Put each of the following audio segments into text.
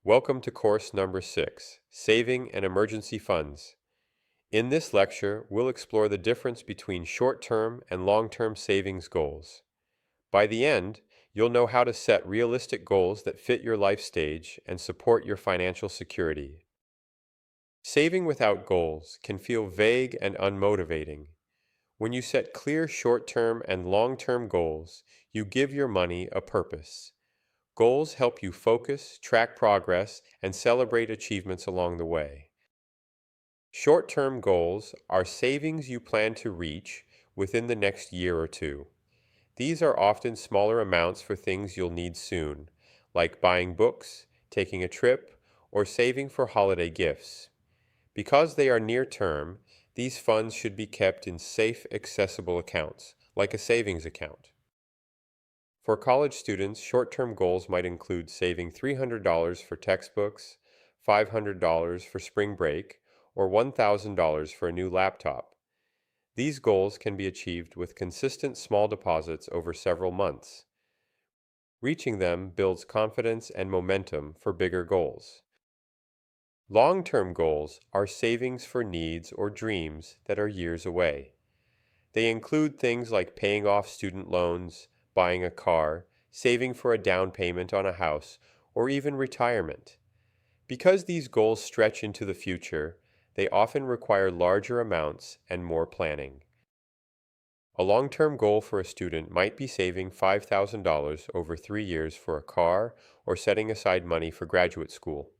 Welcome to course number 6, Saving and Emergency Funds. In this lecture, we'll explore the difference between short-term and long-term savings goals. By the end, you'll know how to set realistic goals that fit your life stage and support your financial security. Saving without goals can feel vague and unmotivating. When you set clear short-term and long-term goals, you give your money a purpose. Goals help you focus, track progress, and celebrate achievements along the way. Short-term goals are savings you plan to reach within the next year or two. These are often smaller amounts for things you'll need soon, like buying books, taking a trip, or saving for holiday gifts. Because they are near-term, these funds should be kept in safe, accessible accounts, like a savings account. For college students, short-term goals might include saving $300 for textbooks, $500 for spring break, or $1,000 for a new laptop. These goals can be achieved with consistent small deposits over several months. Reaching them builds confidence and momentum for bigger goals. Long-term goals are savings for needs or dreams that are years away. They include things like paying off student loans, buying a car, saving for a down payment on a house, or even retirement. Because these goals stretch into the future, they often require larger amounts and more planning. A long-term goal for a student might be saving $5,000 over 3 years for a car or setting aside money for graduate school.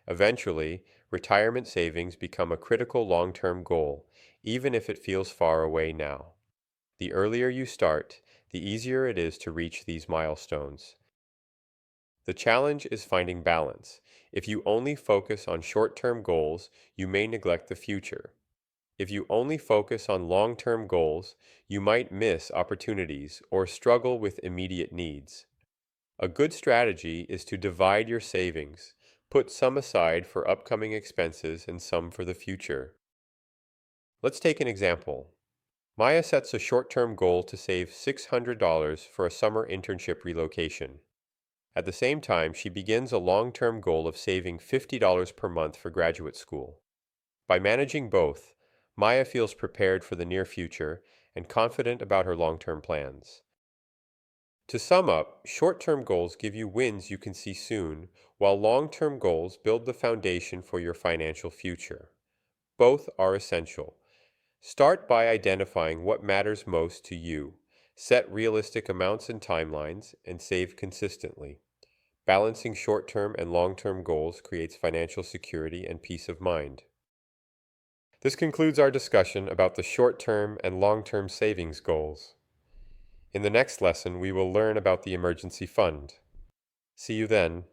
Eventually, retirement savings become a critical long-term goal, even if it feels far away now. The earlier you start, the easier it is to reach these milestones. The challenge is finding balance. If you only focus on short-term goals, you may neglect the future. If you only focus on long-term goals, you might miss opportunities or struggle with immediate needs. A good strategy is to divide your savings. Put some aside for upcoming expenses and some for the future. Let's take an example. Maya sets a short-term goal to save $600 for a summer internship relocation. At the same time, she begins a long-term goal of saving $50 per month for graduate school. By managing both, Maya feels prepared for the near future and confident about her long-term plans. To sum up, short-term goals give you wins you can see soon, while long-term goals build the foundation for your financial future. Both are essential. Start by identifying what matters most to you. Set realistic amounts and timelines, and save consistently. Balancing short-term and long-term goals creates financial security and peace of mind. This concludes our discussion about the short-term and long-term savings goals. In the next lesson, we will learn about the emergency fund. See you then.